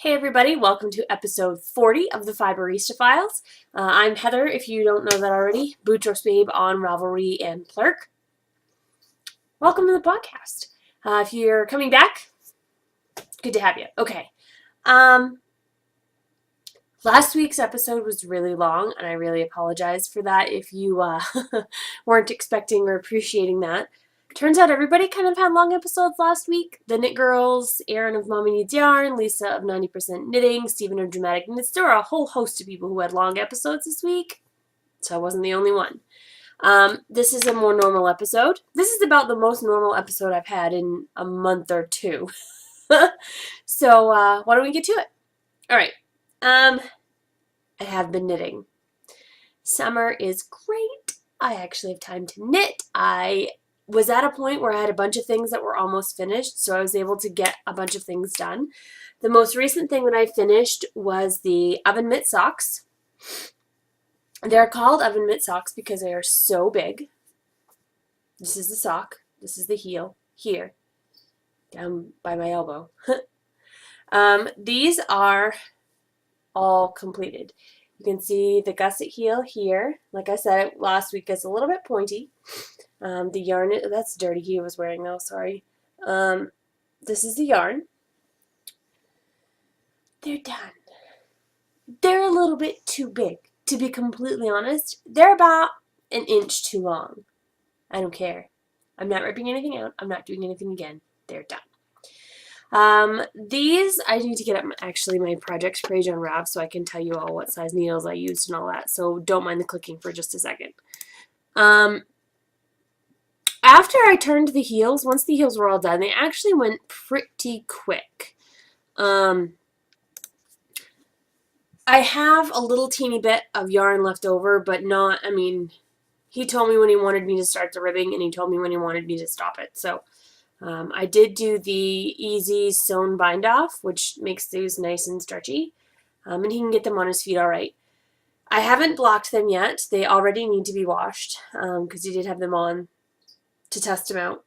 Hey everybody, welcome to episode 40 of the Fiberista Files. I'm Heather, if you don't know that already, Boutros Babe on Ravelry and Plurk. Welcome to the podcast. If you're coming back, good to have you. Okay. Last week's episode was really long, and I really apologize for that if you weren't expecting or appreciating that. Turns out everybody kind of had long episodes last week. The Knit Girls, Erin of Mommy Needs Yarn, Lisa of 90% Knitting, Stephen of Dramatic Knits. There were a whole host of people who had long episodes this week, so I wasn't the only one. This is a more normal episode. This is about the most normal episode I've had in a month or two. So why don't we get to it? All right. I have been knitting. Summer is great. I actually have time to knit. I was at a point where I had a bunch of things that were almost finished, so I was able to get a bunch of things done. The most recent thing that I finished was the oven mitt socks. They're called oven mitt socks because they are so big. This is the sock. This is the heel here, down by my elbow. These are all completed. You can see the gusset heel here. Like I said last week, it's a little bit pointy. The yarn, that's dirty he was wearing though, sorry. This is the yarn. They're done. They're a little bit too big, to be completely honest. They're about an inch too long. I don't care. I'm not ripping anything out. I'm not doing anything again. They're done. These, I need to get up actually my projects page on Rav so I can tell you all what size needles I used and all that, so don't mind the clicking for just a second. After I turned the heels, once the heels were all done, they actually went pretty quick. I have a little teeny bit of yarn left over, but not, I mean, he told me when he wanted me to start the ribbing, and he told me when he wanted me to stop it, so I did do the easy sewn bind off, which makes these nice and stretchy, and he can get them on his feet all right. I haven't blocked them yet. They already need to be washed because he did have them on to test them out.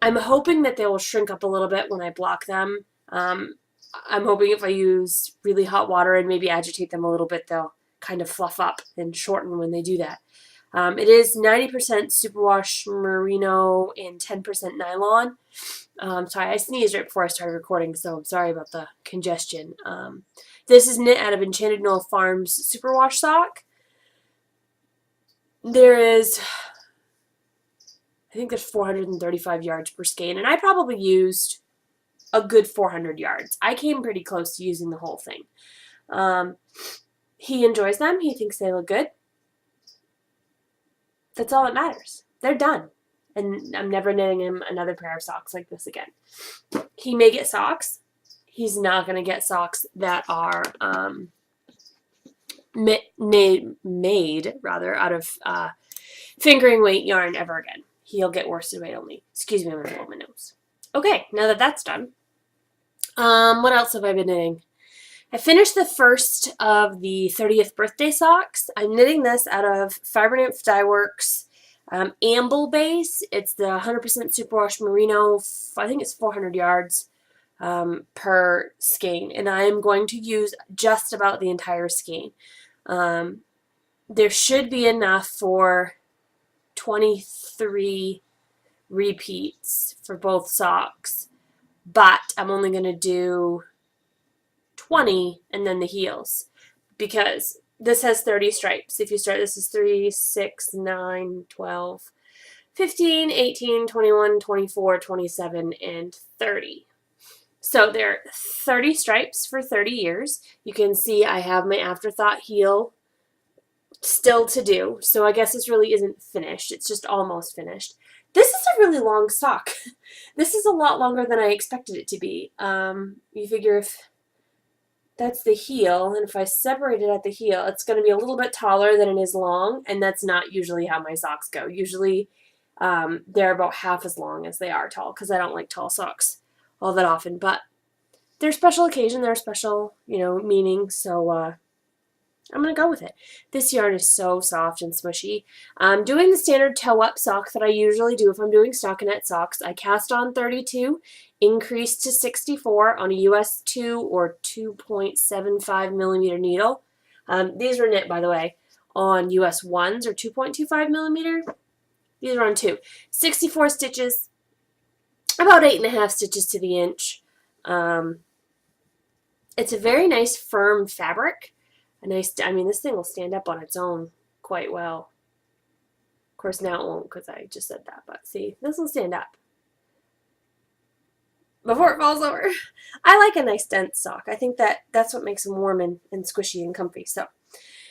I'm hoping that they will shrink up a little bit when I block them. I'm hoping if I use really hot water and maybe agitate them a little bit, they'll kind of fluff up and shorten when they do that. It is 90% superwash merino and 10% nylon. Sorry, I sneezed right before I started recording, so I'm sorry about the congestion. This is knit out of Enchanted Knoll Farms superwash sock. There is, I think there's 435 yards per skein, and I probably used a good 400 yards. I came pretty close to using the whole thing. He enjoys them. He thinks they look good. That's all that matters. They're done. And I'm never knitting him another pair of socks like this again. He may get socks. He's not going to get socks that are made out of fingering weight yarn ever again. He'll get worsted weight only. Excuse me, I'm going to blow my nose. Okay, now that that's done, what else have I been knitting? I finished the first of the 30th birthday socks. I'm knitting this out of Fiber Nymph Dye Works Amble base. It's the 100% superwash merino. I think it's 400 yards per skein, and I'm going to use just about the entire skein. There should be enough for 23 repeats for both socks, but I'm only going to do 20 and then the heels because this has 30 stripes. If you start, this is 3, 6, 9, 12, 15, 18, 21, 24, 27, and 30. So there are 30 stripes for 30 years. You can see I have my afterthought heel still to do, so I guess this really isn't finished. It's just almost finished. This is a really long sock. This is a lot longer than I expected it to be. You figure if that's the heel, and if I separate it at the heel, it's going to be a little bit taller than it is long, and that's not usually how my socks go. Usually they're about half as long as they are tall, because I don't like tall socks all that often, but they're special occasion, they're special, meaning, so I'm going to go with it. This yarn is so soft and smushy. I'm doing the standard toe-up sock that I usually do if I'm doing stockinette socks. I cast on 32, increased to 64 on a US 2 or 2.75 millimeter needle. These were knit, by the way, on US 1s or 2.25 millimeter. These are on 2. 64 stitches, about 8.5 stitches to the inch. It's a very nice firm fabric. This thing will stand up on its own quite well. Of course, now it won't because I just said that, but see, this will stand up before it falls over. I like a nice dense sock. I think that's what makes them warm and squishy and comfy. So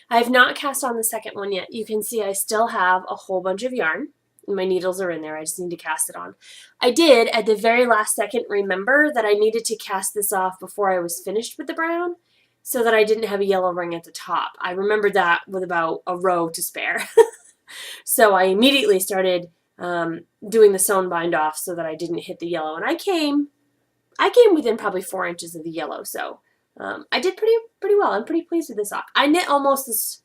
I have not cast on the second one yet. You can see I still have a whole bunch of yarn. My needles are in there. I just need to cast it on. I did, at the very last second, remember that I needed to cast this off before I was finished with the brown so that I didn't have a yellow ring at the top. I remembered that with about a row to spare. So I immediately started doing the sewn bind off so that I didn't hit the yellow. And I came within probably 4 inches of the yellow. So I did pretty well. I'm pretty pleased with this sock. I knit almost this,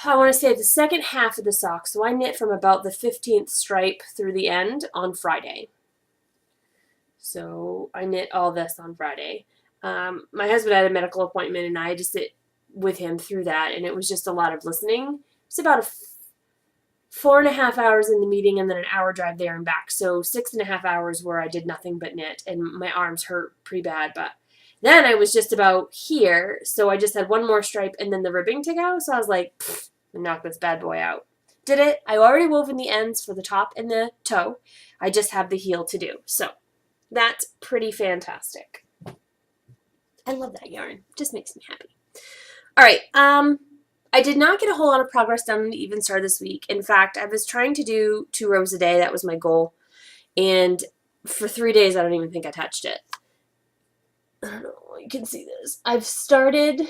I want to say the second half of the sock. So I knit from about the 15th stripe through the end on Friday. So I knit all this on Friday. My husband had a medical appointment and I had to sit with him through that, and it was just a lot of listening. It's about 4.5 hours in the meeting and then an hour drive there and back. So 6.5 hours where I did nothing but knit, and my arms hurt pretty bad. But then I was just about here, so I just had one more stripe and then the ribbing to go. So I was like, knock this bad boy out. Did it. I already woven the ends for the top and the toe. I just have the heel to do. So that's pretty fantastic. I love that yarn. It just makes me happy. All right. I did not get a whole lot of progress done on the Even Star this week. In fact, I was trying to do 2 rows a day. That was my goal. And for 3 days, I don't even think I touched it. I don't know. You can see this. I've started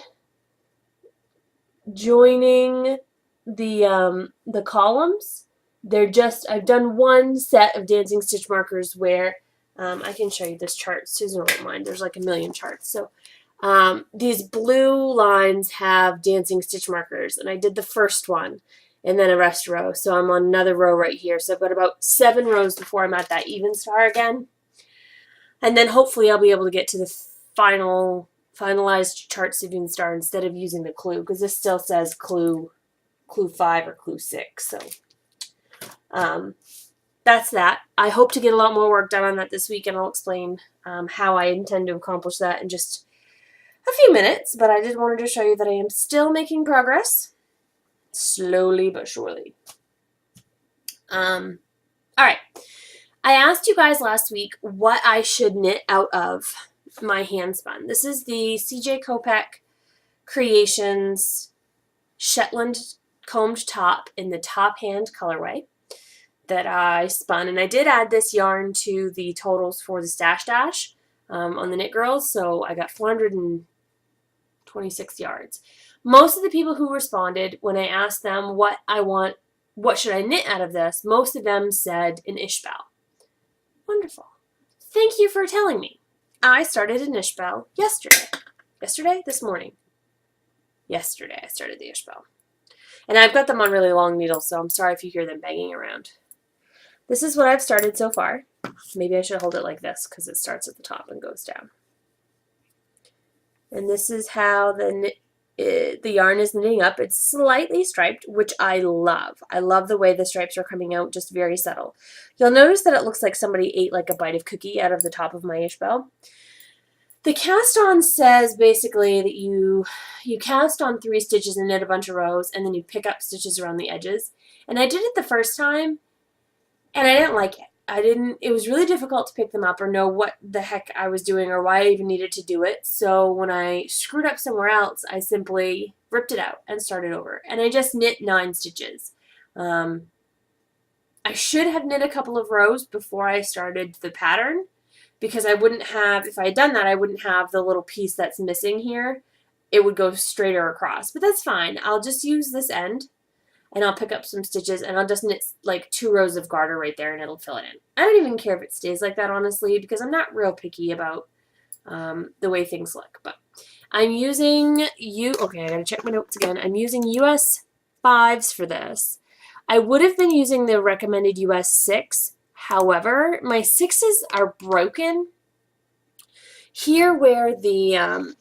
joining the columns. I've done one set of dancing stitch markers where I can show you this chart. Susan won't mind. There's like a million charts. So these blue lines have dancing stitch markers, and I did the first one and then a rest row. So I'm on another row right here. So I've got about 7 rows before I'm at that Even Star again. And then hopefully I'll be able to get to the finalized charts of Even Star instead of using the clue, because this still says clue 5 or clue 6. So that's that. I hope to get a lot more work done on that this week, and I'll explain how I intend to accomplish that in just a few minutes. But I just wanted to show you that I am still making progress, slowly but surely. All right. I asked you guys last week what I should knit out of my hand spun. This is the CJ Kopek Creations Shetland combed top in the top hand colorway that I spun, and I did add this yarn to the totals for the Stash Dash on the Knit Girls, so I got 426 yards. Most of the people who responded when I asked them what should I knit out of this, most of them said an Ishbel. Wonderful. Thank you for telling me. I started an Ishbel yesterday. This morning. Yesterday I started the Ishbel. And I've got them on really long needles, so I'm sorry if you hear them banging around. This is what I've started so far. Maybe I should hold it like this because it starts at the top and goes down. And this is how the yarn is knitting up. It's slightly striped, which I love. I love the way the stripes are coming out, just very subtle. You'll notice that it looks like somebody ate like a bite of cookie out of the top of my Ishbel. The cast on says basically that you cast on 3 stitches and knit a bunch of rows, and then you pick up stitches around the edges. And I did it the first time, and I didn't like it. It was really difficult to pick them up or know what the heck I was doing or why I even needed to do it. So when I screwed up somewhere else, I simply ripped it out and started over. And I just knit 9 stitches. I should have knit a couple of rows before I started the pattern, because I wouldn't have, if I had done that, I wouldn't have the little piece that's missing here. It would go straighter across, but that's fine. I'll just use this end, and I'll pick up some stitches, and I'll just knit like 2 rows of garter right there, and it'll fill it in. I don't even care if it stays like that, honestly, because I'm not real picky about the way things look. But I'm using okay, I gotta check my notes again. I'm using US 5s for this. I would have been using the recommended US 6. However, my 6s are broken. Here where the,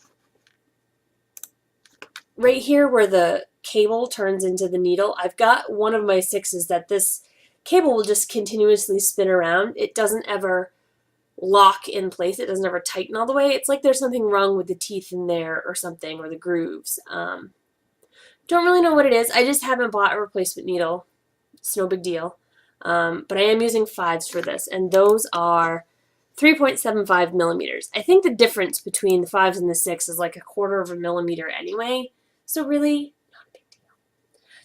right here where the cable turns into the needle, I've got one of my 6s that this cable will just continuously spin around. It doesn't ever lock in place. It doesn't ever tighten all the way. It's like there's something wrong with the teeth in there or something, or the grooves. Don't really know what it is. I just haven't bought a replacement needle. It's no big deal. But I am using 5s for this, and those are 3.75 millimeters. I think the difference between the 5s and the 6 is like 1/4 of a millimeter anyway, so really not a big deal.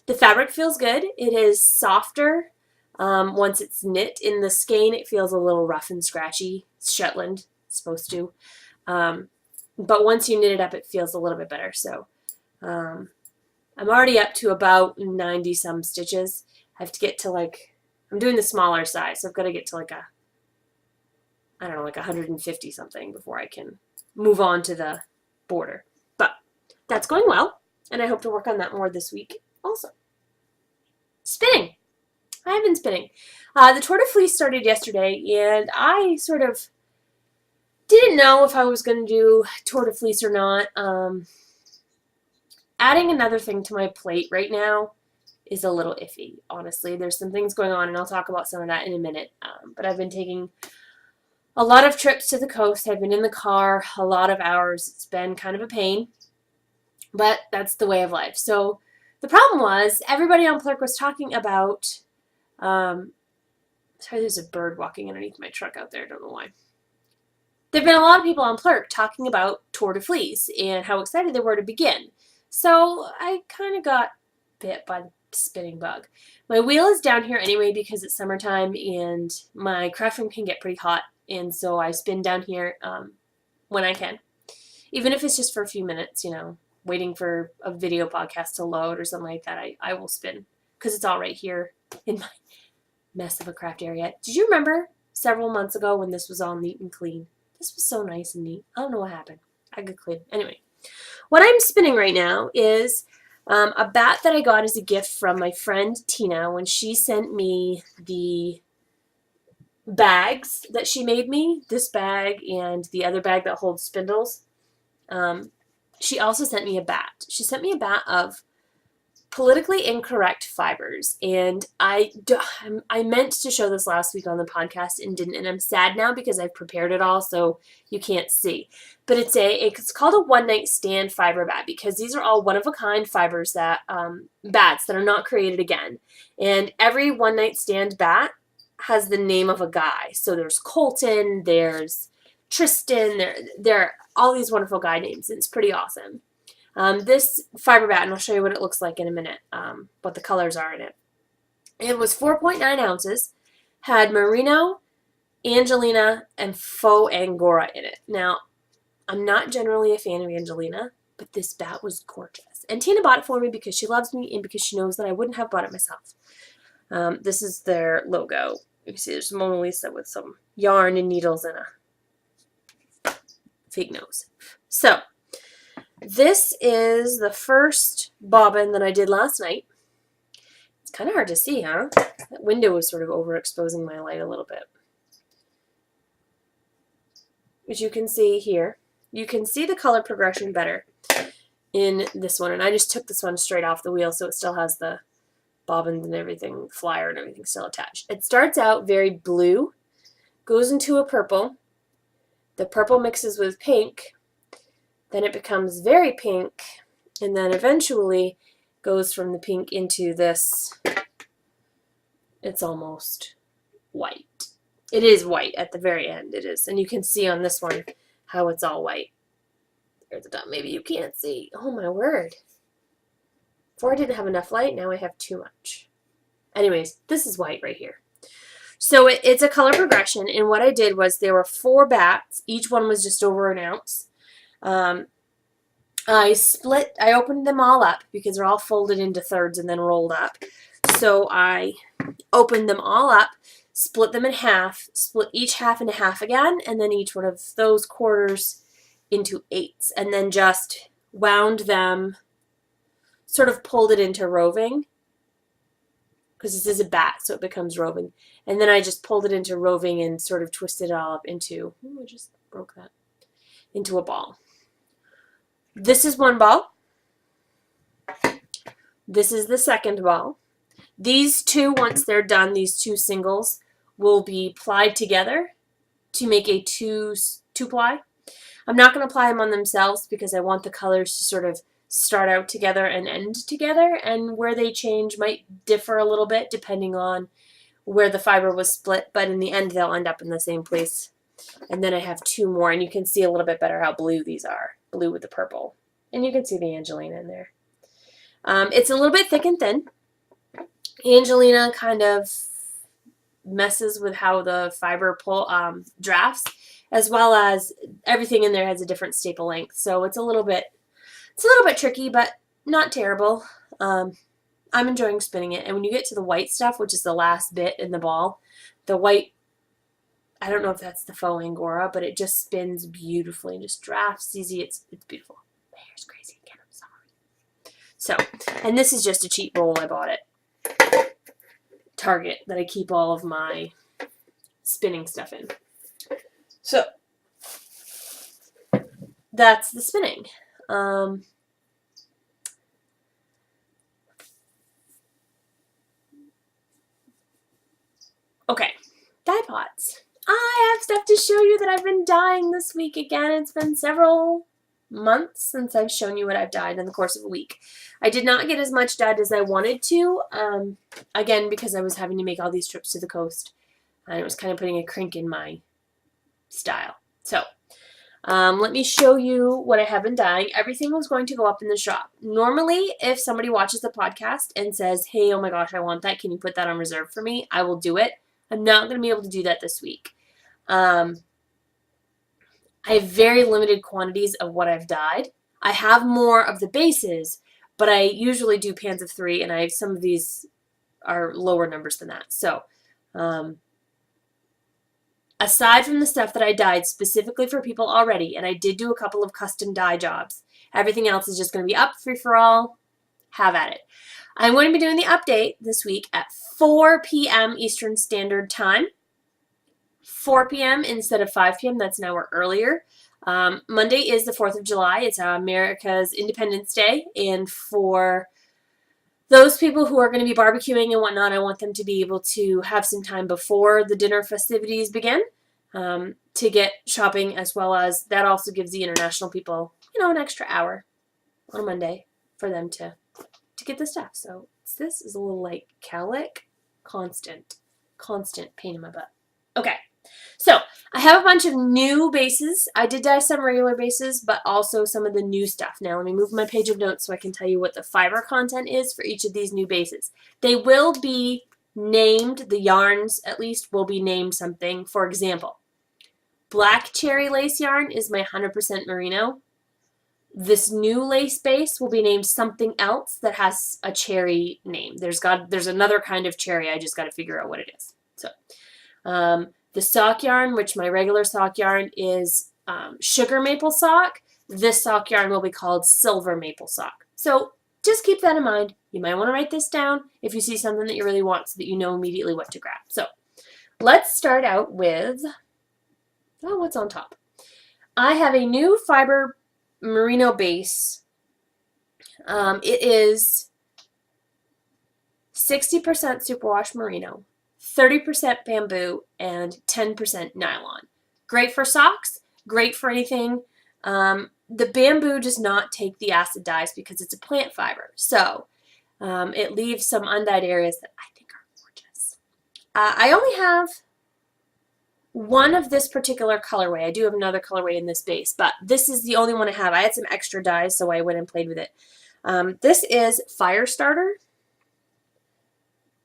The fabric feels good. It is softer once it's knit. In the skein, it feels a little rough and scratchy. It's Shetland, it's supposed to. But once you knit it up, it feels a little bit better. So I'm already up to about 90 some stitches. I have to get to like, I'm doing the smaller size, so I've got to get to like I don't know, like 150 something before I can move on to the border. But that's going well, and I hope to work on that more this week also. Spinning. I have been spinning. The Tour de Fleece started yesterday, and I sort of didn't know if I was going to do Tour de Fleece or not. Adding another thing to my plate right now is a little iffy, honestly. There's some things going on, and I'll talk about some of that in a minute. But I've been taking a lot of trips to the coast. I've been in the car a lot of hours. It's been kind of a pain, but that's the way of life. So the problem was everybody on Plurk was talking about, sorry, there's a bird walking underneath my truck out there. I don't know why. There have been a lot of people on Plurk talking about Tour de Fleece and how excited they were to begin. So I kind of got bit by the spinning bug. My wheel is down here anyway because it's summertime and my craft room can get pretty hot, and so I spin down here when I can. Even if it's just for a few minutes, you know, waiting for a video podcast to load or something like that, I will spin because it's all right here in my mess of a craft area. Did you remember several months ago when this was all neat and clean? This was so nice and neat. I don't know what happened. I got clean. Anyway, what I'm spinning right now is a bat that I got as a gift from my friend Tina when she sent me the bags that she made me, this bag and the other bag that holds spindles. She also sent me a bat. She sent me a bat of politically incorrect fibers, and I meant to show this last week on the podcast and didn't, and I'm sad now because I've prepared it all so you can't see. But it's called a one night stand fiber bat because these are all one of a kind fibers that bats that are not created again, and every one night stand bat has the name of a guy. So there's Colton, there's Tristan, there are all these wonderful guy names, and it's pretty awesome. This fiber bat, and I'll show you what it looks like in a minute, what the colors are in it. It was 4.9 ounces, had Merino, Angelina, and Faux Angora in it. Now, I'm not generally a fan of Angelina, but this bat was gorgeous. And Tina bought it for me because she loves me and because she knows that I wouldn't have bought it myself. This is their logo. You can see there's Mona Lisa with some yarn and needles and a fake nose. So, this is the first bobbin that I did last night. It's kind of hard to see, huh? That window was sort of overexposing my light a little bit. As you can see here, you can see the color progression better in this one. And I just took this one straight off the wheel, so it still has the bobbins and everything, flyer and everything still attached. It starts out very blue, goes into a purple. The purple mixes with pink. Then it becomes very pink, and then eventually goes from the pink into this. It's almost white. It is white at the very end. It is. And you can see on this one how it's all white. There's the top. Maybe you can't see. Oh, my word. Before I didn't have enough light. Now I have too much. Anyways, this is white right here. So it's a color progression, and what I did was there were 4 bats. Each one was just over an ounce. I opened them all up because they're all folded into thirds and then rolled up. So I opened them all up, split them in half, split each half into half again, and then each one of those quarters into 8s and then just wound them, sort of pulled it into roving, because this is a bat, so it becomes roving. And then I just pulled it into roving and sort of twisted it all up into, I just broke that, into a ball. This is one ball. This is the second ball. These two, once they're done, these two singles will be plied together to make a two-ply. I'm not going to apply them on themselves because I want the colors to sort of start out together and end together, and where they change might differ a little bit depending on where the fiber was split, but in the end they'll end up in the same place. And then I have two more, and you can see a little bit better how blue these are, blue with the purple. And you can see the Angelina in there. It's a little bit thick and thin. Angelina kind of messes with how the fiber drafts, as well as everything in there has a different staple length. So it's a little bit tricky, but not terrible. I'm enjoying spinning it. And when you get to the white stuff, which is the last bit in the ball, the white, I don't know if that's the faux Angora, but it just spins beautifully and just drafts easy. It's beautiful. My hair's crazy again. I'm sorry. So, and this is just a cheap bowl. I bought it Target that I keep all of my spinning stuff in. So that's the spinning. Okay, dye pots. I have stuff to show you that I've been dyeing this week. Again, it's been several months since I've shown you what I've dyed in the course of a week. I did not get as much dyed as I wanted to, again, because I was having to make all these trips to the coast, and it was kind of putting a crink in my style. So, let me show you what I have been dyeing. Everything was going to go up in the shop. Normally, if somebody watches the podcast and says, hey, oh my gosh, I want that, can you put that on reserve for me? I will do it. I'm not going to be able to do that this week. I have very limited quantities of what I've dyed. I have more of the bases, but I usually do pans of 3, and some of these are lower numbers than that. So, aside from the stuff that I dyed specifically for people already, and I did do a couple of custom dye jobs, everything else is just going to be up free for all. Have at it. I'm going to be doing the update this week at 4 p.m. Eastern Standard Time. 4 p.m. instead of 5 p.m. That's an hour earlier. Monday is the 4th of July. It's America's Independence Day. And for those people who are going to be barbecuing and whatnot, I want them to be able to have some time before the dinner festivities begin to get shopping, as well as that also gives the international people, an extra hour on a Monday for them to get the stuff. So this is a little like cowlick, constant pain in my butt. Okay. So, I have a bunch of new bases. I did dye some regular bases, but also some of the new stuff. Now, let me move my page of notes so I can tell you what the fiber content is for each of these new bases. They will be named, the yarns at least will be named something. For example, black cherry lace yarn is my 100% merino. This new lace base will be named something else that has a cherry name. There's another kind of cherry. I just got to figure out what it is. So, the sock yarn, which my regular sock yarn is sugar maple sock, this sock yarn will be called silver maple sock. So just keep that in mind. You might want to write this down if you see something that you really want so that you know immediately what to grab. So let's start out with, what's on top? I have a new fiber merino base. It is 60% superwash merino, 30% bamboo, and 10% nylon. Great for socks, great for anything. The bamboo does not take the acid dyes because it's a plant fiber. So it leaves some undyed areas that I think are gorgeous. I only have one of this particular colorway. I do have another colorway in this base, but this is the only one I have. I had some extra dyes, so I went and played with it. This is Firestarter.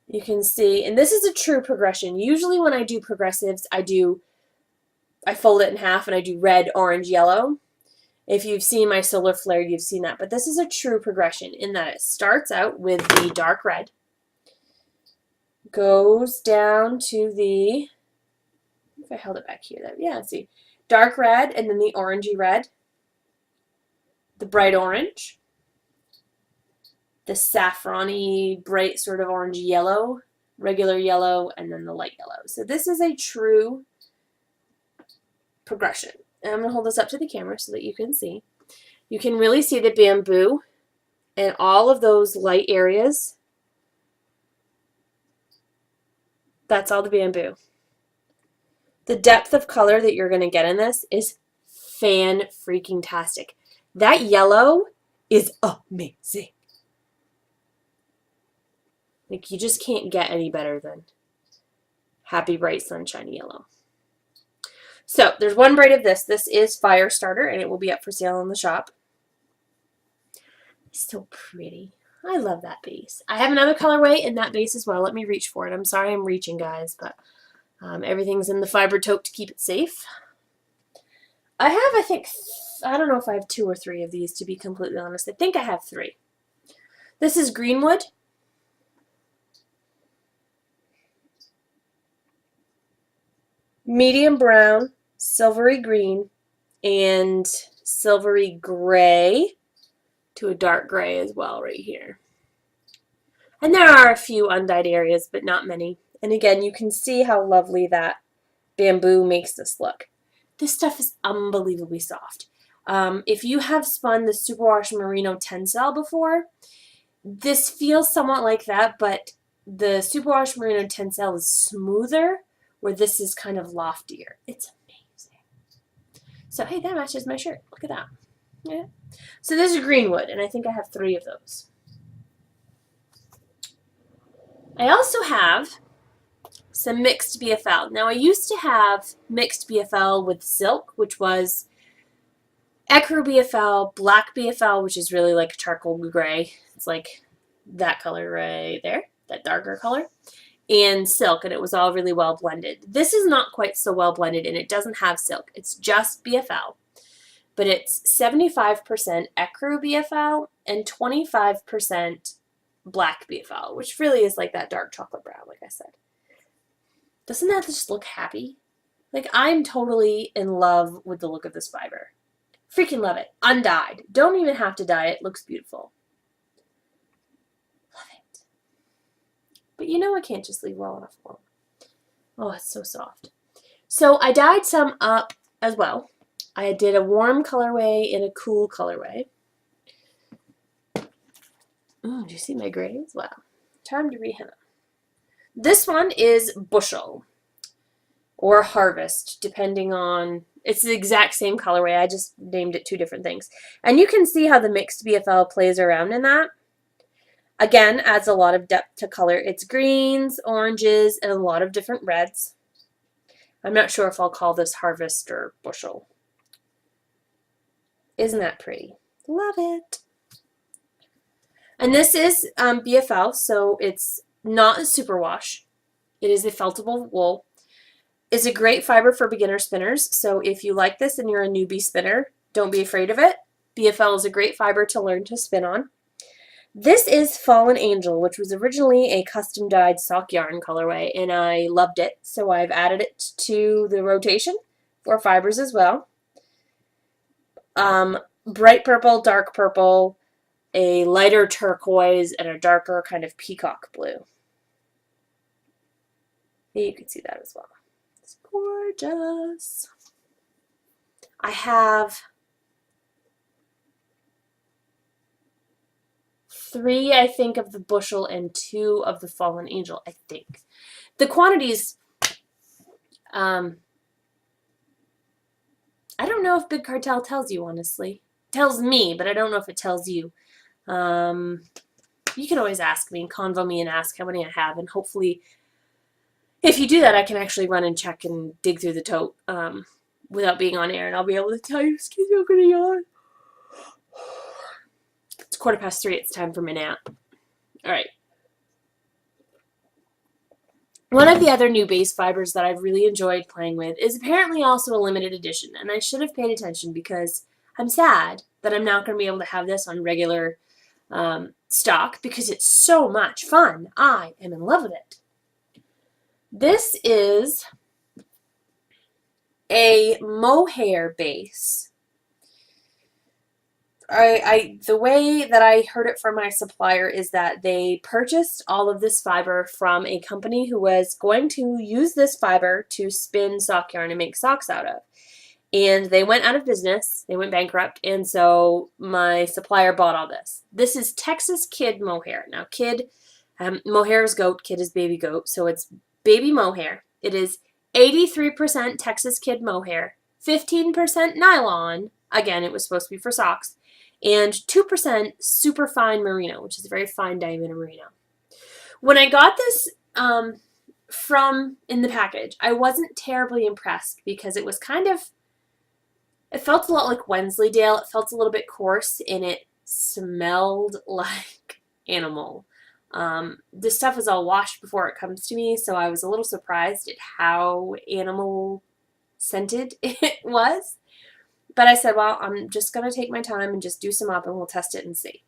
You can see, and this is a true progression. Usually when I do progressives, I fold it in half and I do red, orange, yellow. If you've seen my solar flare, you've seen that. But this is a true progression in that it starts out with the dark red, goes down to the, if I held it back here, yeah, let's see, dark red, and then the orangey red, the bright orange, the saffrony, bright sort of orange yellow, regular yellow, and then the light yellow. So this is a true progression. And I'm going to hold this up to the camera so that you can see. You can really see the bamboo and all of those light areas. That's all the bamboo. The depth of color that you're going to get in this is fan-freaking-tastic. That yellow is amazing. Like, you just can't get any better than Happy Bright Sunshiny Yellow. So, there's one braid of this. This is Fire Starter, and it will be up for sale in the shop. It's so pretty. I love that base. I have another colorway in that base as well. Let me reach for it. I'm sorry I'm reaching, guys, but everything's in the fiber tote to keep it safe. I have, I think, I don't know if I have 2 or 3 of these, to be completely honest. I think I have 3. This is Greenwood. Medium brown, silvery green, and silvery gray to a dark gray as well right here. And there are a few undyed areas, but not many. And again, you can see how lovely that bamboo makes this look. This stuff is unbelievably soft. If you have spun the Superwash Merino Tencel before, this feels somewhat like that, but the Superwash Merino Tencel is smoother, where this is kind of loftier. It's amazing. So, hey, that matches my shirt. Look at that. Yeah. So this is Greenwood, and I think I have 3 of those. I also have some mixed BFL. Now, I used to have mixed BFL with silk, which was ecru BFL, black BFL, which is really like charcoal gray. It's like that color right there, that darker color, and silk, and it was all really well blended. This is not quite so well blended, and it doesn't have silk. It's just BFL, but it's 75% ecru BFL and 25% black BFL, which really is like that dark chocolate brown, like I said. Doesn't that just look happy? Like, I'm totally in love with the look of this fiber. Freaking love it. Undyed. Don't even have to dye it. Looks beautiful. Love it. But you know I can't just leave well enough alone. Oh, it's so soft. So I dyed some up as well. I did a warm colorway and a cool colorway. Do you see my grays? Wow. Time to rehenna. This one is Bushel or Harvest, depending on, it's the exact same colorway. I just named it 2 different things. And you can see how the mixed BFL plays around in that. Again, adds a lot of depth to color. It's greens, oranges, and a lot of different reds. I'm not sure if I'll call this Harvest or Bushel. Isn't that pretty? Love it. And this is BFL, so it's not a superwash. It is a feltable wool. It's a great fiber for beginner spinners, so if you like this and you're a newbie spinner, don't be afraid of it. BFL is a great fiber to learn to spin on. This is Fallen Angel, which was originally a custom dyed sock yarn colorway, and I loved it, so I've added it to the rotation for fibers as well. Bright purple, dark purple, a lighter turquoise, and a darker kind of peacock blue. You can see that as well. It's gorgeous. I have 3, I think, of the Bushel and 2 of the Fallen Angel, I think. The quantities, I don't know if Big Cartel tells you, honestly. It tells me, but I don't know if it tells you. You can always ask me and convo me and ask how many I have, and hopefully if you do that, I can actually run and check and dig through the tote without being on air, and I'll be able to tell you. Excuse me, I'm gonna yawn. It's 3:15. It's time for my nap. All right. One of the other new base fibers that I've really enjoyed playing with is apparently also a limited edition, and I should have paid attention because I'm sad that I'm not going to be able to have this on regular stock because it's so much fun. I am in love with it. This is a mohair base. the way that I heard it from my supplier is that they purchased all of this fiber from a company who was going to use this fiber to spin sock yarn and make socks out of. And they went out of business. They went bankrupt. And so my supplier bought all this. This is Texas kid mohair. Now, kid, mohair is goat, kid is baby goat. So it's baby mohair. It is 83% Texas kid mohair, 15% nylon. Again, it was supposed to be for socks. And 2% super fine merino, which is a very fine diameter merino. When I got this from in the package, I wasn't terribly impressed because it was kind of, it felt a lot like Wensleydale. It felt a little bit coarse and it smelled like animal. This stuff is all washed before it comes to me, so I was a little surprised at how animal scented it was. But I said, well, I'm just going to take my time and just do some up and we'll test it and see.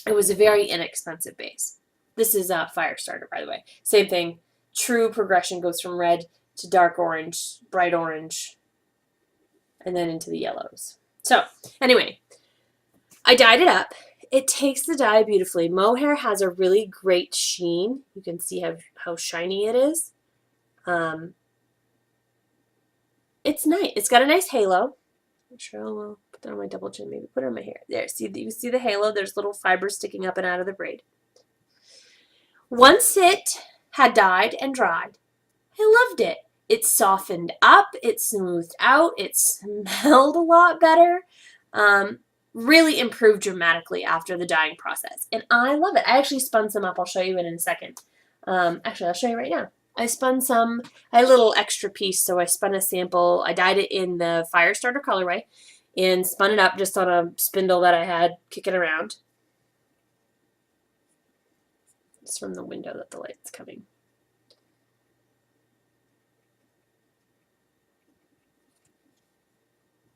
It was a very inexpensive base. This is a fire starter, by the way. Same thing. True progression goes from red to dark orange, bright orange, and then into the yellows. So, anyway, I dyed it up. It takes the dye beautifully. Mohair has a really great sheen. You can see how shiny it is. It's nice. It's got a nice halo. I'm sure I'll put that on my double chin, maybe put it on my hair. There, you see the halo? There's little fibers sticking up and out of the braid. Once it had dyed and dried, I loved it. It softened up, it smoothed out, it smelled a lot better. Really improved dramatically after the dyeing process. And I love it. I actually spun some up. I'll show you in a second. Actually, I'll show you right now. I spun some, I had a little extra piece, so I spun a sample. I dyed it in the fire starter colorway and spun it up just on a spindle that I had kicking around. It's from the window that the light's coming.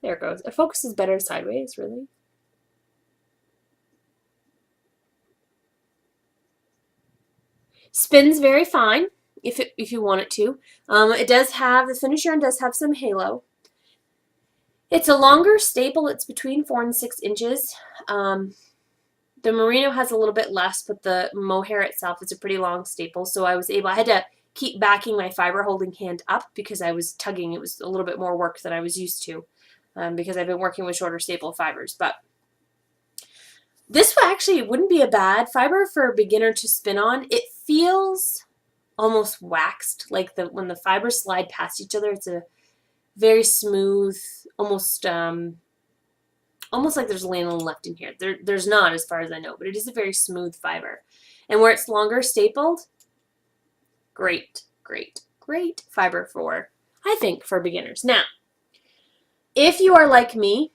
There it goes. It focuses better sideways, really. Spins very fine if you want it to. It does have, the finish yarn does have some halo. It's a longer staple. It's between 4 and 6 inches. The merino has a little bit less, but the mohair itself is a pretty long staple. So I had to keep backing my fiber holding hand up because I was tugging. It was a little bit more work than I was used to because I've been working with shorter staple fibers. But this actually wouldn't be a bad fiber for a beginner to spin on. It feels almost waxed, like when the fibers slide past each other. It's a very smooth, almost like there's lanolin left in here. There's not, as far as I know, but it is a very smooth fiber. And where it's longer stapled, great, great, great fiber for, I think, for beginners. Now, if you are like me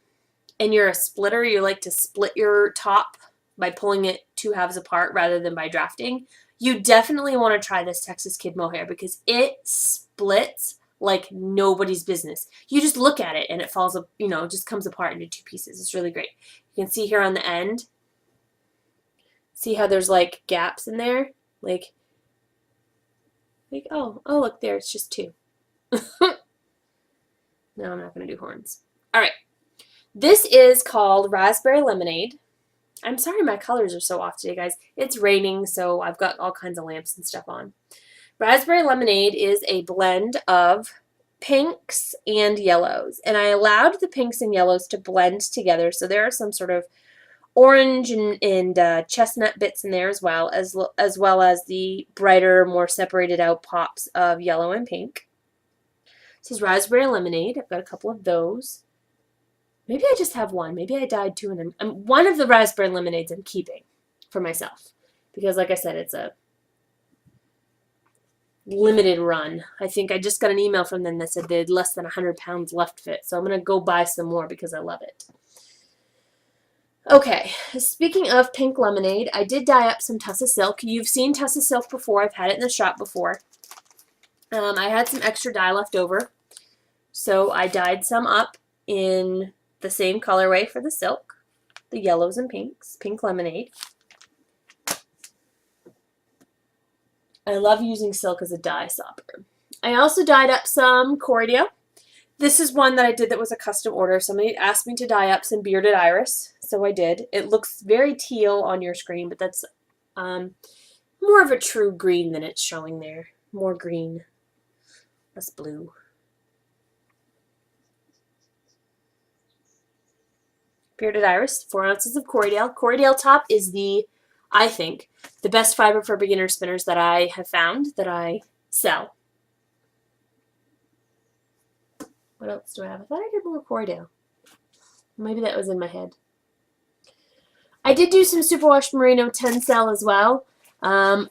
and you're a splitter, you like to split your top by pulling it 2 halves apart rather than by drafting, you definitely want to try this Texas Kid mohair because it splits like nobody's business. You just look at it and it falls, you know, it just comes apart into 2 pieces. It's really great. You can see here on the end, see how there's like gaps in there? Like oh, look there, it's just 2. No, I'm not going to do horns. All right. This is called Raspberry Lemonade. I'm sorry my colors are so off today, guys. It's raining, so I've got all kinds of lamps and stuff on. Raspberry Lemonade is a blend of pinks and yellows, and I allowed the pinks and yellows to blend together, so there are some sort of orange and chestnut bits in there as well as the brighter, more separated out pops of yellow and pink. This is Raspberry Lemonade. I've got a couple of those. Maybe I just have one. Maybe I dyed 2 of them. One of the Raspberry Lemonades I'm keeping for myself because, like I said, it's a limited run. I think I just got an email from them that said they had less than 100 pounds left of it, so I'm going to go buy some more because I love it. Okay, speaking of pink lemonade, I did dye up some Tussa Silk. You've seen Tussa Silk before. I've had it in the shop before. I had some extra dye left over, so I dyed some up in the same colorway for the silk, the yellows and pinks, pink lemonade. I love using silk as a dye stopper. I also dyed up some Cordia. This is one that I did that was a custom order. Somebody asked me to dye up some bearded iris, so I did. It looks very teal on your screen, but that's more of a true green than it's showing there. More green, less blue. Bearded iris, 4 ounces of Corriedale. Corriedale top is I think, the best fiber for beginner spinners that I have found that I sell. What else do I have? I thought I did more Corriedale. Maybe that was in my head. I did do some Superwash Merino Tencel as well. I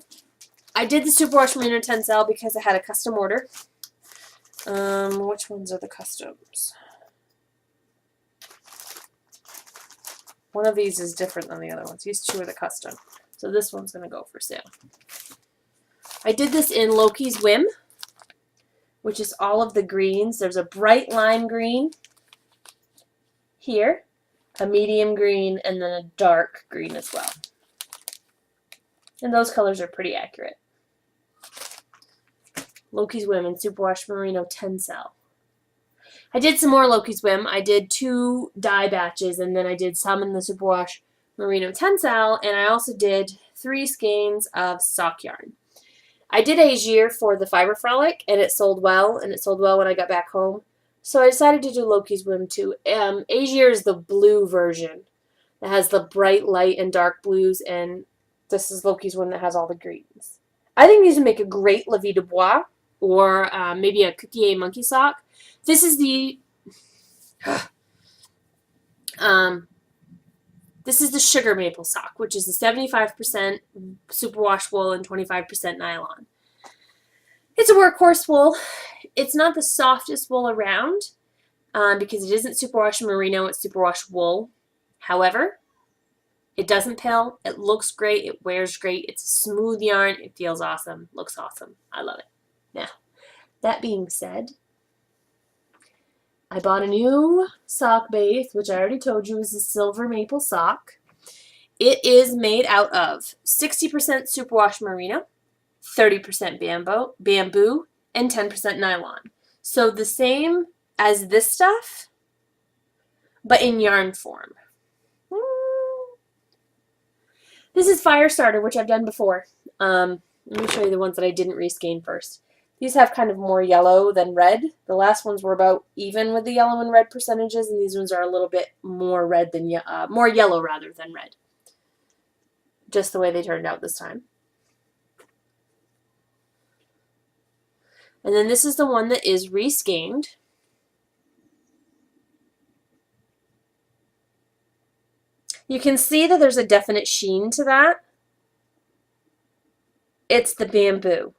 did the Superwash Merino Tencel because I had a custom order. Which ones are the customs? One of these is different than the other ones. These two are the custom. So this one's going to go for sale. I did this in Loki's Whim, which is all of the greens. There's a bright lime green here, a medium green, and then a dark green as well. And those colors are pretty accurate. Loki's Whim and Superwash Merino Tencel. I did some more Loki's Whim. I did 2 dye batches, and then I did some in the Superwash Merino Tencel, and I also did 3 skeins of sock yarn. I did Azure for the Fiber Frolic, and it sold well, when I got back home. So I decided to do Loki's Whim too. Azure is the blue version. It has the bright light and dark blues, and this is Loki's Whim that has all the greens. I think these would make a great La Vie de Bois, or maybe a Cookie Monkey sock. This is the sugar maple sock, which is the 75% superwash wool and 25% nylon. It's a workhorse wool. It's not the softest wool around because it isn't superwash merino, it's superwash wool. However, it doesn't pill, it looks great, it wears great, it's a smooth yarn, it feels awesome, looks awesome. I love it. Now, that being said, I bought a new sock base, which I already told you is a silver maple sock. It is made out of 60% superwash merino, 30% bamboo, and 10% nylon. So the same as this stuff, but in yarn form. This is Firestarter, which I've done before. Let me show you the ones that I didn't reskein first. These have kind of more yellow than red. The last ones were about even with the yellow and red percentages, and these ones are a little bit more red than more yellow rather than red. Just the way they turned out this time. And then this is the one that is reskeined. You can see that there's a definite sheen to that. It's the bamboo.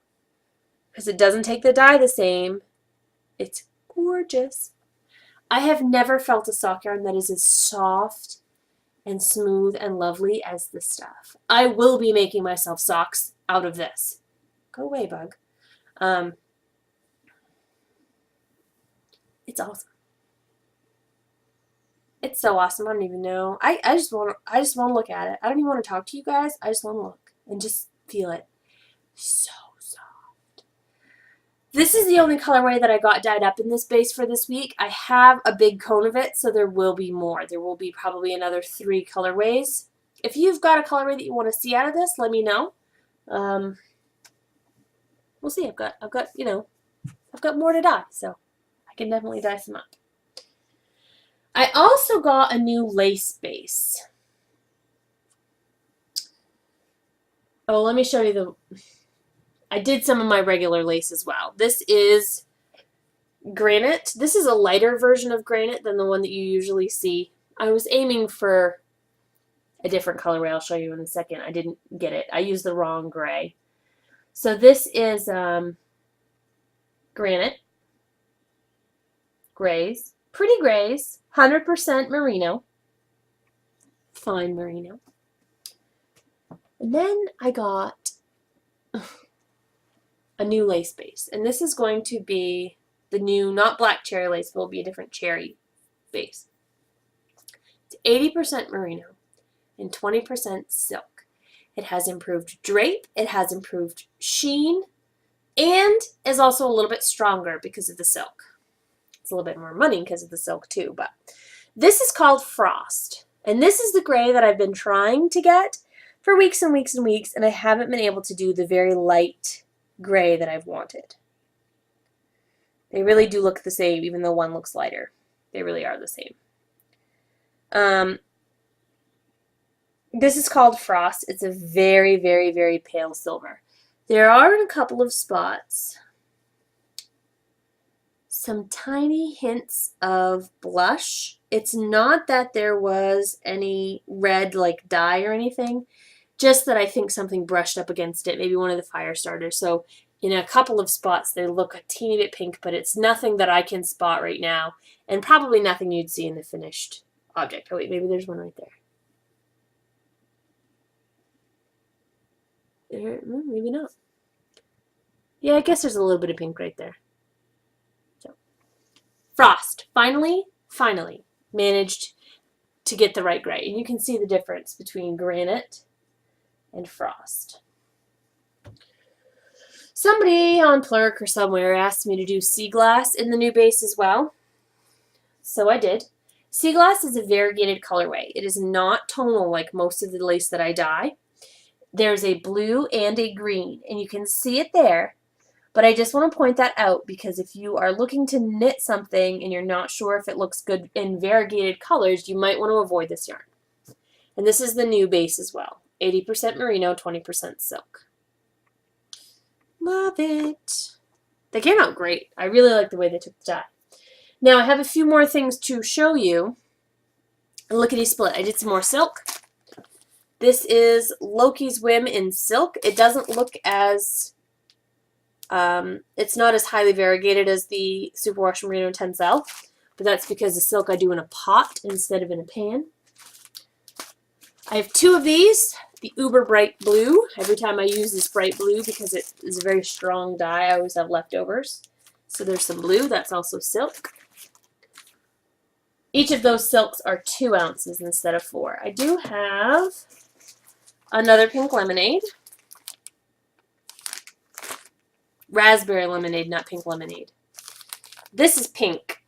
Because it doesn't take the dye the same. It's gorgeous. I have never felt a sock yarn that is as soft and smooth and lovely as this stuff. I will be making myself socks out of this. Go away, bug. It's awesome. It's so awesome. I don't even know. I just want to look at it. I don't even want to talk to you guys. I just want to look and just feel it. So soft. This is the only colorway that I got dyed up in this base for this week. I have a big cone of it, so there will be more. There will be probably another 3 colorways. If you've got a colorway that you want to see out of this, let me know. We'll see. I've got more to dye, so I can definitely dye some up. I also got a new lace base. Oh, let me show you I did some of my regular lace as well. This is granite. This is a lighter version of granite than the one that you usually see. I was aiming for a different colorway. I'll show you in a second. I didn't get it. I used the wrong gray. So this is granite. Grays. Pretty grays. 100% merino. Fine merino. And then I got a new lace base. And this is going to be the new, not black cherry lace, but will be a different cherry base. It's 80% merino and 20% silk. It has improved drape, it has improved sheen, and is also a little bit stronger because of the silk. It's a little bit more money because of the silk too, but this is called Frost. And this is the gray that I've been trying to get for weeks and weeks and weeks, and I haven't been able to do the very light gray that I've wanted. They really do look the same, even though one looks lighter. They really are the same. This is called Frost. It's a very, very, very pale silver. There are in a couple of spots some tiny hints of blush. It's not that there was any red like dye or anything, just that I think something brushed up against it, maybe one of the fire starters. So in a couple of spots they look a teeny bit pink, but it's nothing that I can spot right now, and probably nothing you'd see in the finished object. Oh wait, maybe there's one right there. Maybe not. Yeah, I guess there's a little bit of pink right there. So, Frost. Finally managed to get the right gray. And you can see the difference between granite and Frost. Somebody on Plurk or somewhere asked me to do sea glass in the new base as well. So I did. Sea glass is a variegated colorway. It is not tonal like most of the lace that I dye. There's a blue and a green, and you can see it there, but I just want to point that out because if you are looking to knit something and you're not sure if it looks good in variegated colors, you might want to avoid this yarn. And this is the new base as well. 80% merino, 20% silk. Love it. They came out great. I really like the way they took the dye. Now I have a few more things to show you. Lickety split. I did some more silk. This is Loki's Whim in silk. It doesn't look as, it's not as highly variegated as the Superwash Merino Tencel, but that's because the silk I do in a pot instead of in a pan. I have two of these, the Uber Bright Blue. Every time I use this bright blue, because it is a very strong dye, I always have leftovers. So there's some blue, that's also silk. Each of those silks are 2 ounces instead of 4. I do have another pink lemonade. Raspberry lemonade, not pink lemonade. This is pink.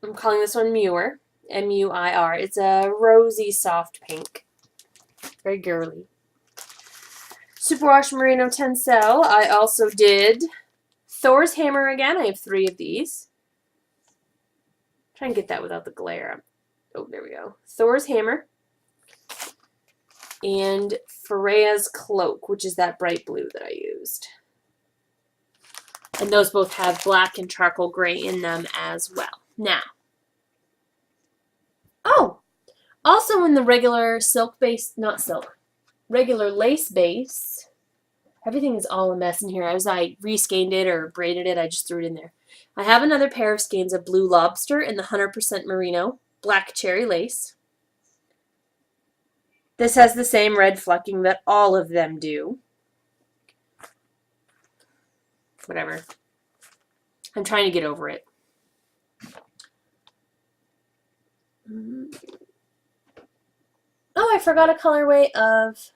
I'm calling this one Muir. M-U-I-R. It's a rosy, soft pink. Very girly. Superwash Merino Tencel. I also did Thor's Hammer again. I have 3 of these. Try and get that without the glare. Oh, there we go. Thor's Hammer. And Freya's Cloak, which is that bright blue that I used. And those both have black and charcoal gray in them as well. Now, oh, also in the regular silk base, not silk, regular lace base, everything is all a mess in here. As I reskeined it or braided it, I just threw it in there. I have another pair of skeins of Blue Lobster in the 100% merino, black cherry lace. This has the same red flecking that all of them do. Whatever. I'm trying to get over it. Oh, I forgot a colorway of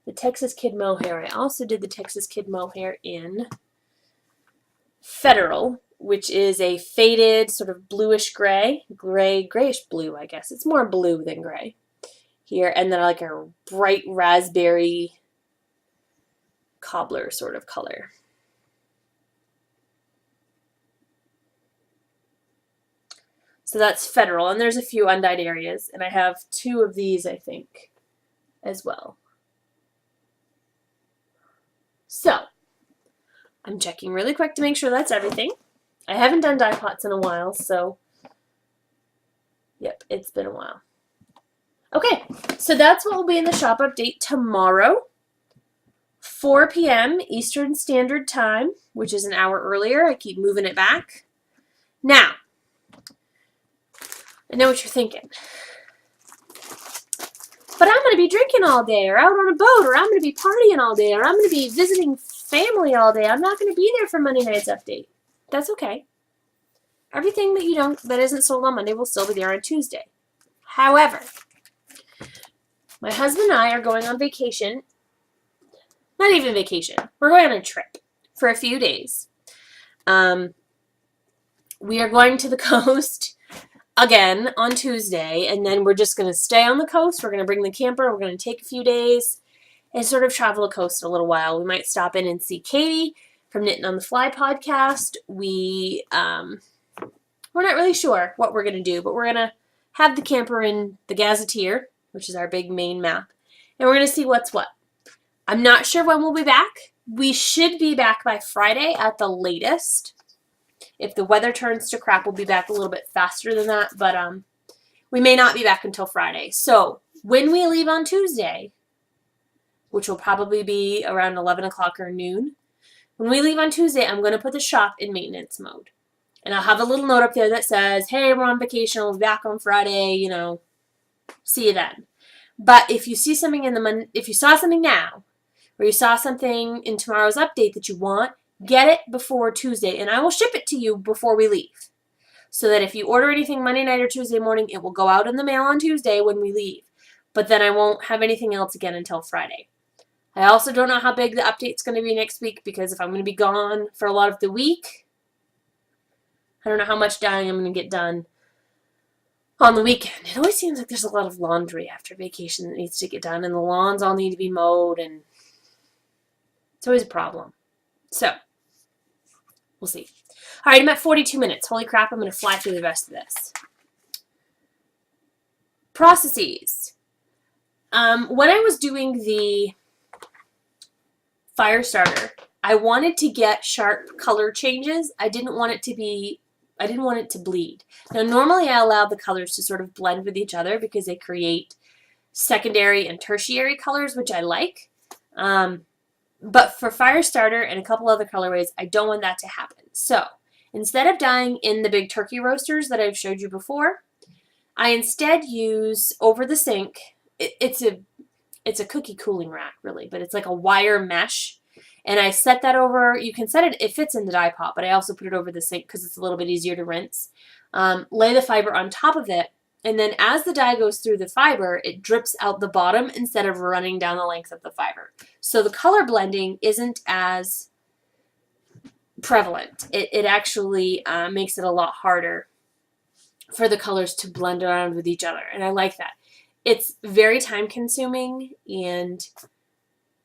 the Texas Kid Mohair. I also did the Texas Kid Mohair in Federal, which is a faded sort of bluish gray, grayish blue, I guess. It's more blue than gray here, and then like a bright raspberry cobbler sort of color. So that's Federal, and there's a few undyed areas, and I have 2 of these, I think, as well. So, I'm checking really quick to make sure that's everything. I haven't done dye pots in a while, so yep, it's been a while. Okay, so that's what will be in the shop update tomorrow, 4 p.m. Eastern Standard Time, which is an hour earlier. I keep moving it back. Now, I know what you're thinking. But I'm going to be drinking all day, or out on a boat, or I'm going to be partying all day, or I'm going to be visiting family all day. I'm not going to be there for Monday night's update. That's okay. Everything that isn't sold on Monday will still be there on Tuesday. However, my husband and I are going on vacation. Not even vacation. We're going on a trip for a few days. We are going to the coast again on Tuesday, and then we're just going to stay on the coast. We're going to bring the camper. We're going to take a few days and sort of travel the coast a little while. We might stop in and see Katie from Knitting on the Fly podcast. We're not really sure what we're going to do, but we're going to have the camper in the Gazetteer, which is our big main map, and we're going to see what's what. I'm not sure when we'll be back. We should be back by Friday at the latest. If the weather turns to crap, we'll be back a little bit faster than that, but we may not be back until Friday. So when we leave on Tuesday, which will probably be around 11 o'clock or noon, when we leave on Tuesday, I'm going to put the shop in maintenance mode. And I'll have a little note up there that says, hey, we're on vacation. We'll be back on Friday. You know, see you then. But if you see something if you saw something now, or you saw something in tomorrow's update that you want, get it before Tuesday, and I will ship it to you before we leave. So that if you order anything Monday night or Tuesday morning, it will go out in the mail on Tuesday when we leave. But then I won't have anything else again until Friday. I also don't know how big the update's going to be next week, because if I'm going to be gone for a lot of the week, I don't know how much dyeing I'm going to get done on the weekend. It always seems like there's a lot of laundry after vacation that needs to get done, and the lawns all need to be mowed, and it's always a problem. So, we'll see. All right, I'm at 42 minutes. Holy crap, I'm going to fly through the rest of this. Processes. When I was doing the fire starter, I wanted to get sharp color changes. I didn't want it to bleed. Now, normally I allow the colors to sort of blend with each other because they create secondary and tertiary colors, which I like. But for fire starter and a couple other colorways, I don't want that to happen. So instead of dyeing in the big turkey roasters that I've showed you before, I instead use over the sink. It's a cookie cooling rack, really, but it's like a wire mesh. And I set that over. You can set it. It fits in the dye pot, but I also put it over the sink because it's a little bit easier to rinse. Lay the fiber on top of it. And then as the dye goes through the fiber, it drips out the bottom instead of running down the length of the fiber. So the color blending isn't as prevalent. It actually makes it a lot harder for the colors to blend around with each other. And I like that. It's very time consuming and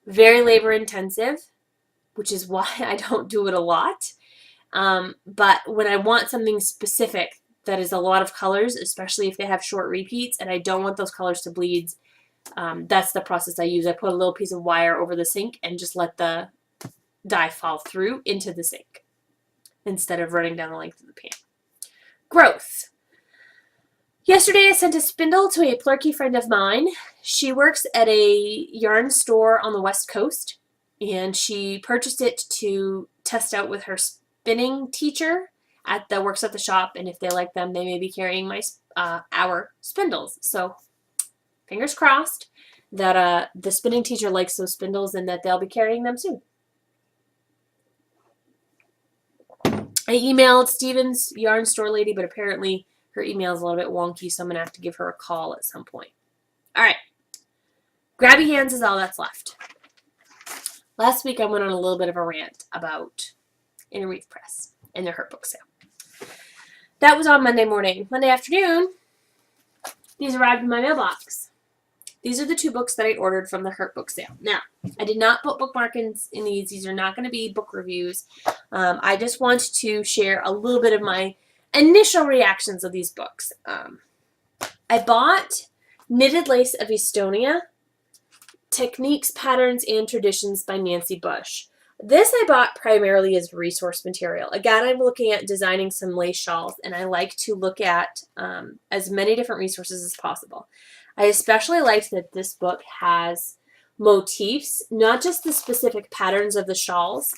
very labor intensive, which is why I don't do it a lot. But when I want something specific that is a lot of colors, especially if they have short repeats, and I don't want those colors to bleed, that's the process I use. I put a little piece of wire over the sink and just let the dye fall through into the sink instead of running down the length of the pan. Growth. Yesterday I sent a spindle to a Plurky friend of mine. She works at a yarn store on the West Coast, and she purchased it to test out with her spinning teacher that works at the shop, and if they like them, they may be carrying our spindles. So fingers crossed that the spinning teacher likes those spindles and that they'll be carrying them soon. I emailed Steven's yarn store lady, but apparently her email is a little bit wonky, so I'm going to have to give her a call at some point. All right. Grabby hands is all that's left. Last week I went on a little bit of a rant about Inner Reef Press and their Hurt Book sale. That was on Monday morning. Monday afternoon, these arrived in my mailbox. These are the 2 books that I ordered from the Hurt Book sale. Now, I did not put bookmarkings in these. These are not going to be book reviews. I just want to share a little bit of my initial reactions of these books. I bought Knitted Lace of Estonia, Techniques, Patterns, and Traditions by Nancy Bush. This I bought primarily as resource material. Again, I'm looking at designing some lace shawls, and I like to look at as many different resources as possible. I especially liked that this book has motifs, not just the specific patterns of the shawls,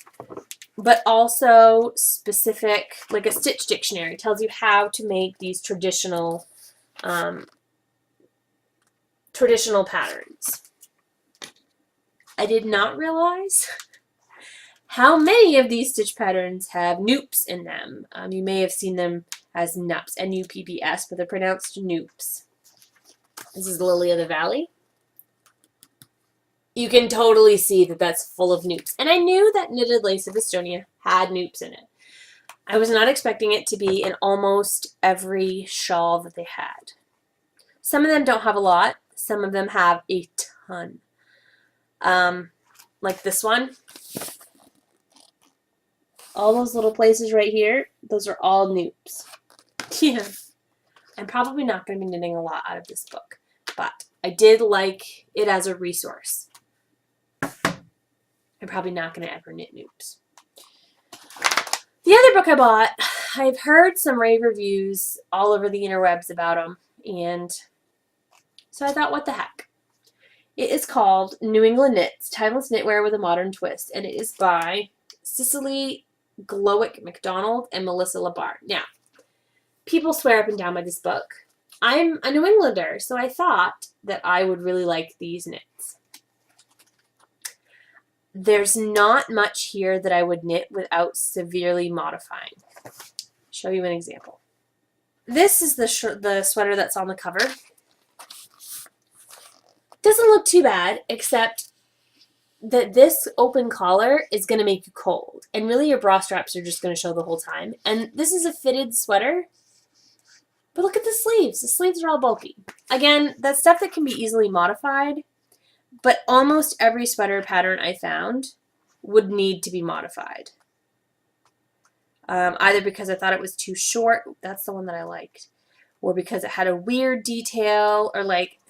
but also specific, like a stitch dictionary. It tells you how to make these traditional patterns. I did not realize how many of these stitch patterns have noops in them. You may have seen them as nups, N-U-P-P-S, but they're pronounced noops. This is Lily of the Valley. You can totally see that that's full of noops. And I knew that knitted lace of Estonia had noops in it. I was not expecting it to be in almost every shawl that they had. Some of them don't have a lot. Some of them have a ton. Like this one. All those little places right here, those are all noops. Yeah. I'm probably not going to be knitting a lot out of this book, but I did like it as a resource. I'm probably not going to ever knit noops. The other book I bought, I've heard some rave reviews all over the interwebs about them, and so I thought, what the heck? It is called New England Knits, Timeless Knitwear with a Modern Twist, and it is by Cicely Glowick McDonald and Melissa Labarre. Now, people swear up and down by this book. I'm a New Englander, so I thought that I would really like these knits. There's not much here that I would knit without severely modifying. I'll show you an example. This is the sweater that's on the cover. Doesn't look too bad, except that this open collar is going to make you cold. And really your bra straps are just going to show the whole time. And this is a fitted sweater. But look at the sleeves. The sleeves are all bulky. Again, that's stuff that can be easily modified. But almost every sweater pattern I found would need to be modified. Either because I thought it was too short. That's the one that I liked. Or because it had a weird detail. Or like...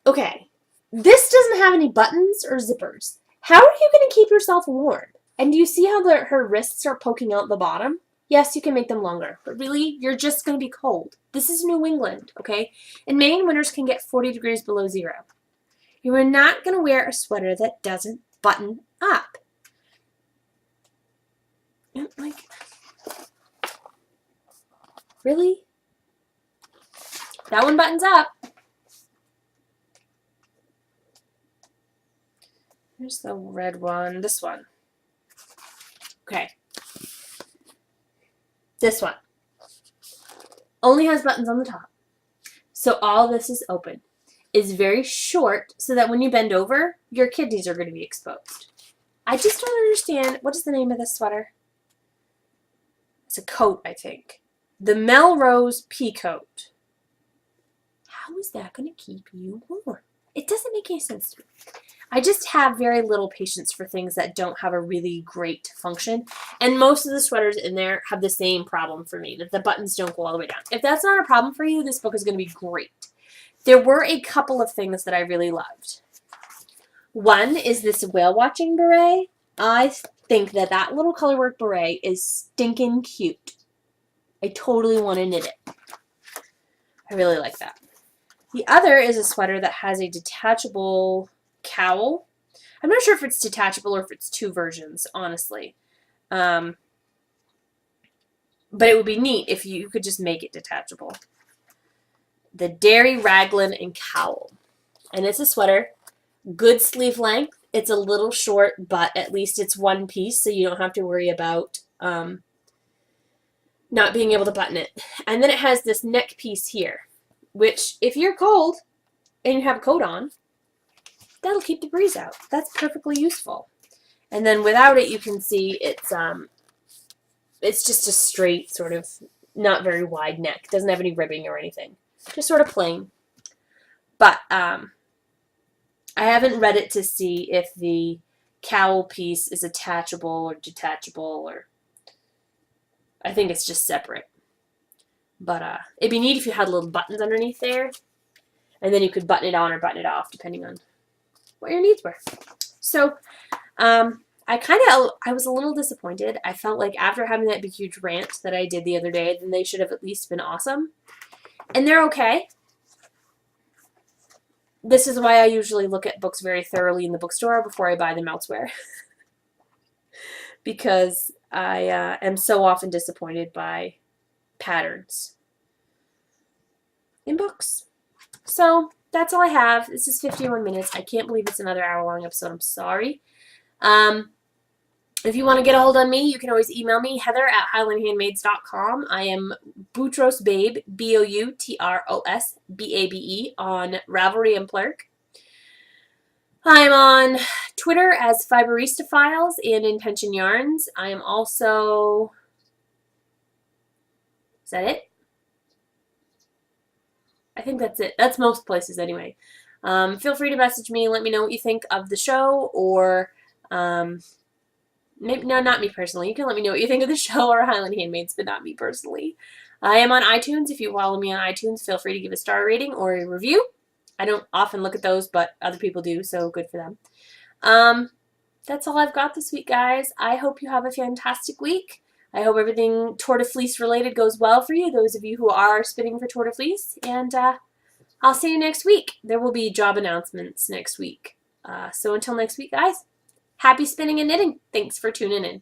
Okay. This doesn't have any buttons or zippers. How are you going to keep yourself warm? And do you see how her wrists are poking out the bottom? Yes, you can make them longer, but really, you're just going to be cold. This is New England, okay? In Maine, winters can get 40 degrees below zero. You are not going to wear a sweater that doesn't button up. Like, really? That one buttons up. Here's the red one. This one. Okay. This one only has buttons on the top. So all this is open. It's very short so that when you bend over, your kidneys are going to be exposed. I just don't understand. What is the name of this sweater? It's a coat, I think. The Melrose Pea Coat. How is that going to keep you warm? It doesn't make any sense to me. I just have very little patience for things that don't have a really great function. And most of the sweaters in there have the same problem for me, that the buttons don't go all the way down. If that's not a problem for you, this book is going to be great. There were a couple of things that I really loved. One is this whale watching beret. I think that little colorwork beret is stinking cute. I totally want to knit it. I really like that. The other is a sweater that has a detachable cowl. I'm not sure if it's detachable or if it's two versions, honestly. But it would be neat if you could just make it detachable. The Dairy Raglan and Cowl. And it's a sweater. Good sleeve length. It's a little short, but at least it's one piece, so you don't have to worry about not being able to button it. And then it has this neck piece here, which if you're cold and you have a coat on, that'll keep the breeze out. That's perfectly useful. And then without it, you can see it's just a straight sort of not very wide neck. Doesn't have any ribbing or anything. Just sort of plain. But I haven't read it to see if the cowl piece is attachable or detachable, or I think it's just separate. But it'd be neat if you had little buttons underneath there, and then you could button it on or button it off depending on what your needs were. So I was a little disappointed. I felt like after having that big huge rant that I did the other day, then they should have at least been awesome. And they're okay. This is why I usually look at books very thoroughly in the bookstore before I buy them elsewhere. Because I am so often disappointed by patterns in books. So that's all I have. This is 51 minutes. I can't believe it's another hour-long episode. I'm sorry. If you want to get a hold on me, you can always email me, heather@highlandhandmaids.com. I am Boutros Babe, BOUTROS on Ravelry and Plurk. I'm on Twitter as Fiberista Files and Intention Yarns. I am also... Is that it? I think that's it. That's most places anyway. Feel free to message me. Let me know what you think of the show, or maybe, no, not me personally. You can let me know what you think of the show or Highland Handmaids, but not me personally. I am on iTunes. If you follow me on iTunes, feel free to give a star rating or a review. I don't often look at those, but other people do, so good for them. That's all I've got this week, guys. I hope you have a fantastic week. I hope everything Tour de Fleece related goes well for you, those of you who are spinning for Tour de Fleece. And I'll see you next week. There will be job announcements next week. So until next week, guys, happy spinning and knitting. Thanks for tuning in.